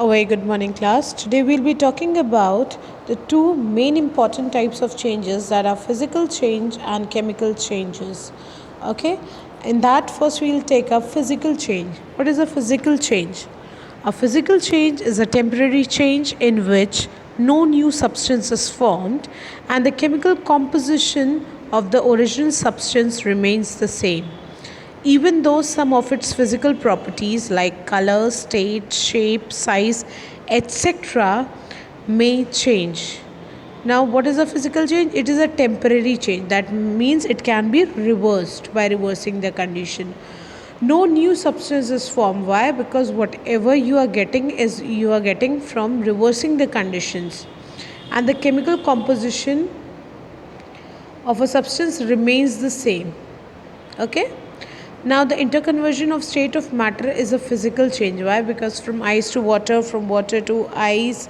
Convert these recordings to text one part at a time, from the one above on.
A very good morning, class. Today we'll be talking about the two main important types of changes, that are physical change and chemical changes. Okay, in that first we'll take up physical change. What is a physical change? A physical change is a temporary change in which no new substance is formed and the chemical composition of the original substance remains the same, even though some of its physical properties like color, state, shape, size, etc. may change. Now, what is a physical change? It is a temporary change. That means it can be reversed by reversing the condition. No new substance is formed. Why? Because whatever you are getting from reversing the conditions, and the chemical composition of a substance remains the same. Okay. Now, the interconversion of state of matter is a physical change. Why? Because from ice to water, from water to ice,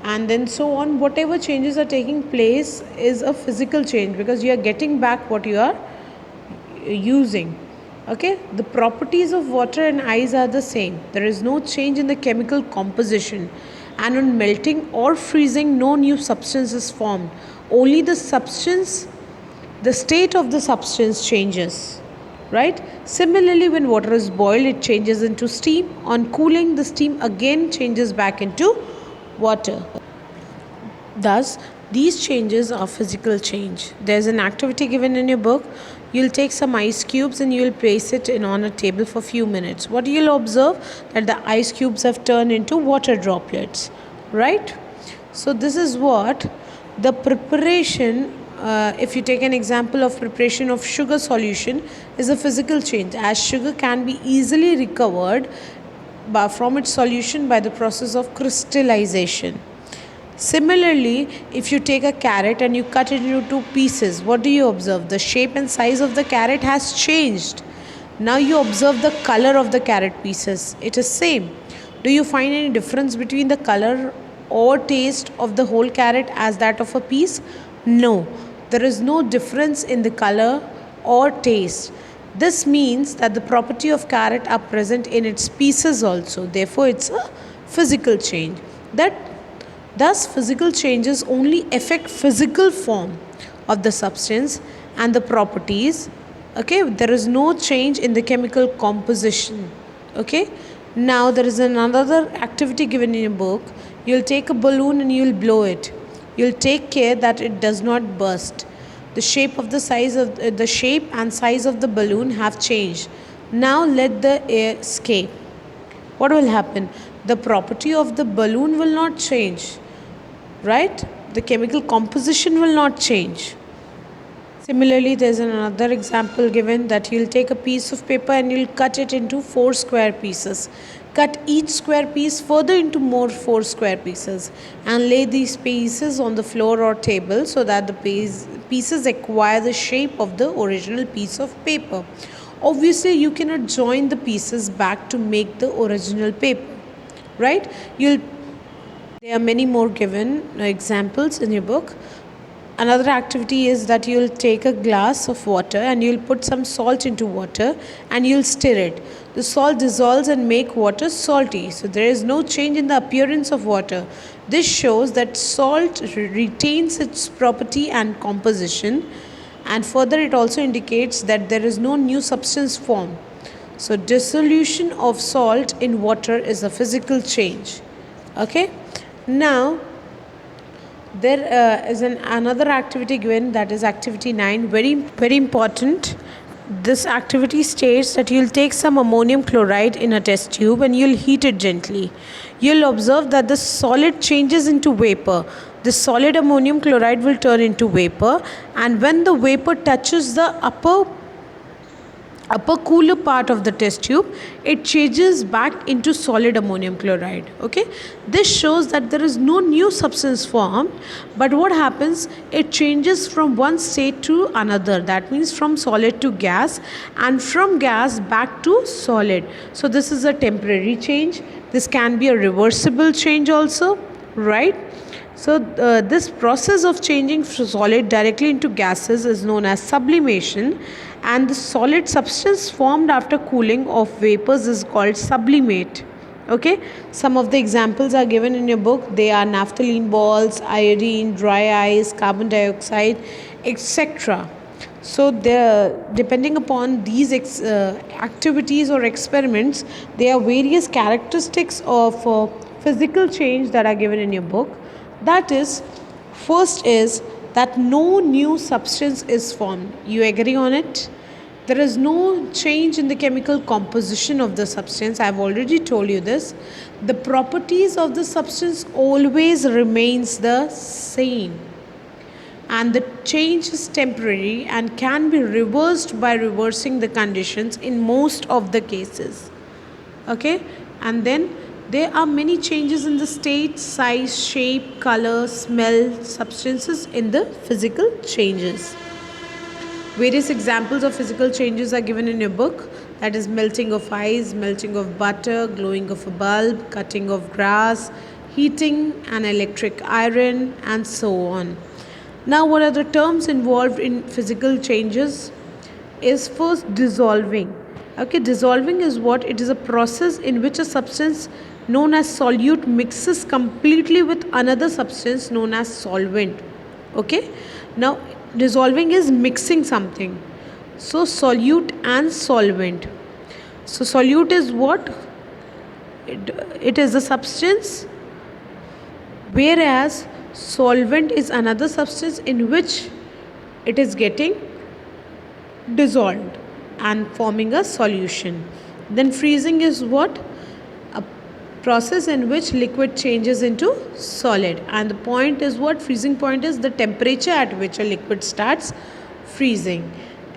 and then so on, whatever changes are taking place is a physical change, because you are getting back what you are using. Okay, the properties of water and ice are the same. There is no change in the chemical composition, and on melting or freezing, no new substance is formed. Only the state of the substance changes. Right? Similarly, when water is boiled, it changes into steam. On cooling, the steam again changes back into water. Thus, these changes are physical change. There's an activity given in your book. You'll take some ice cubes and you'll place it on a table for a few minutes. What you'll observe, that the ice cubes have turned into water droplets. Right? So this is what the preparation, if you take an example of preparation of sugar solution, is a physical change, as sugar can be easily recovered from its solution by the process of crystallization. Similarly, if you take a carrot and you cut it into two pieces, what do you observe? The shape and size of the carrot has changed. Now you observe the color of the carrot pieces. It is same. Do you find any difference between the color or taste of the whole carrot as that of a piece? No. There is no difference in the color or taste. This means that the property of carrot are present in its pieces also. Therefore, it's a physical change. Thus, physical changes only affect physical form of the substance and the properties. Okay, there is no change in the chemical composition. Okay, now there is another activity given in your book. You'll take a balloon and you'll blow it. You'll take care that it does not burst. The shape and size of the balloon have changed. Now let the air escape. What will happen? The property of the balloon will not change. Right? The chemical composition will not change. Similarly, there's another example given, that you'll take a piece of paper and you'll cut it into 4 square pieces. Cut each square piece further into more 4 square pieces and lay these pieces on the floor or table so that the pieces acquire the shape of the original piece of paper. Obviously, you cannot join the pieces back to make the original paper. Right? There are many more given examples in your book. Another activity is that you'll take a glass of water and you'll put some salt into water and you'll stir it. The salt dissolves and make water salty. So there is no change in the appearance of water. This shows that salt retains its property and composition, and further it also indicates that there is no new substance formed. So dissolution of salt in water is a physical change. Okay. Now, there is another activity given, that is activity 9, very, very important. This activity states that you'll take some ammonium chloride in a test tube and you'll heat it gently. You'll observe that the solid changes into vapor. The solid ammonium chloride will turn into vapor, and when the vapor touches the upper cooler part of the test tube, it changes back into solid ammonium chloride. Okay, this shows that there is no new substance formed, but what happens, it changes from one state to another. That means from solid to gas, and from gas back to solid. So this is a temporary change. This can be a reversible change also. Right? So this process of changing from solid directly into gases is known as sublimation, and the solid substance formed after cooling of vapors is called sublimate. Okay, some of the examples are given in your book. They are naphthalene balls, iodine, dry ice, carbon dioxide, etc. So, depending upon these activities or experiments, there are various characteristics of physical change that are given in your book. That is, first is that no new substance is formed. You agree on it? There is no change in the chemical composition of the substance. I have already told you this. The properties of the substance always remains the same, and the change is temporary and can be reversed by reversing the conditions in most of the cases. Okay, and then there are many changes in the state, size, shape, color, smell, substances in the physical changes. Various examples of physical changes are given in your book, that is melting of ice, melting of butter, glowing of a bulb, cutting of grass, heating an electric iron, and so on. Now, what are the terms involved in physical changes? Is first dissolving. Okay, dissolving is what? It is a process in which a substance known as solute mixes completely with another substance known as solvent. Okay, now dissolving is mixing something. So, solute and solvent. So, solute is what? It is a substance, whereas solvent is another substance in which it is getting dissolved and forming a solution. Then freezing is what? A process in which liquid changes into solid, and the point is what? Freezing point is the temperature at which a liquid starts freezing.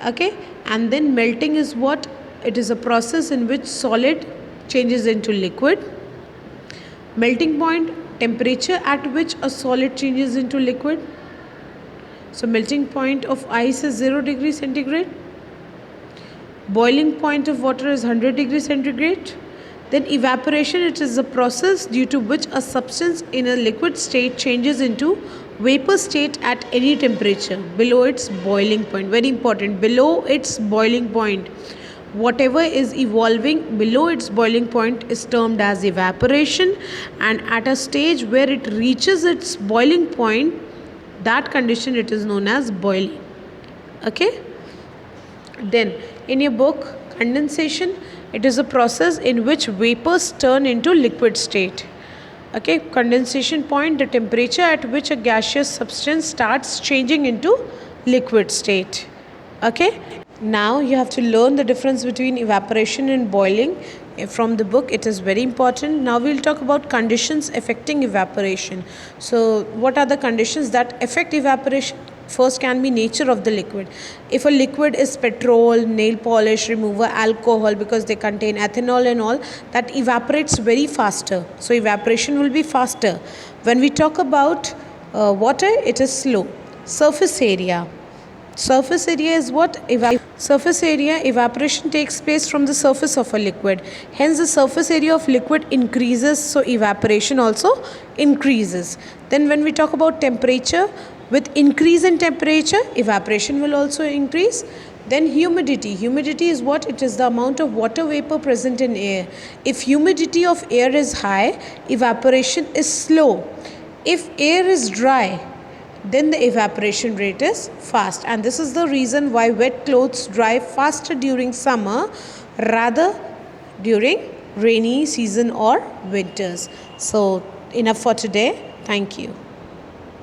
Okay, and then melting is what? It is a process in which solid changes into liquid. Melting point, temperature at which a solid changes into liquid. So melting point of ice is 0 degrees centigrade. Boiling point of water is 100 degrees centigrade. Then evaporation, it is a process due to which a substance in a liquid state changes into vapor state at any temperature below its boiling point. Very important, below its boiling point. Whatever is evolving below its boiling point is termed as evaporation, and at a stage where it reaches its boiling point, that condition it is known as boiling. Okay. Then in your book, condensation, it is a process in which vapors turn into liquid state. Okay, condensation point, the temperature at which a gaseous substance starts changing into liquid state. Okay, now you have to learn the difference between evaporation and boiling from the book. It is very important. Now we'll talk about conditions affecting evaporation. So what are the conditions that affect evaporation? First can be nature of the liquid. If a liquid is petrol, nail polish remover, alcohol, because they contain ethanol and all, that evaporates very faster. So evaporation will be faster. When we talk about water, it is slow. Surface area. Surface area is what? Surface area, evaporation takes place from the surface of a liquid. Hence the surface area of liquid increases, so evaporation also increases. Then when we talk about temperature, with increase in temperature, evaporation will also increase. Then humidity. Humidity is what? It is the amount of water vapor present in air. If humidity of air is high, evaporation is slow. If air is dry, then the evaporation rate is fast, and this is the reason why wet clothes dry faster during summer rather during rainy season or winters. So enough for today. Thank you.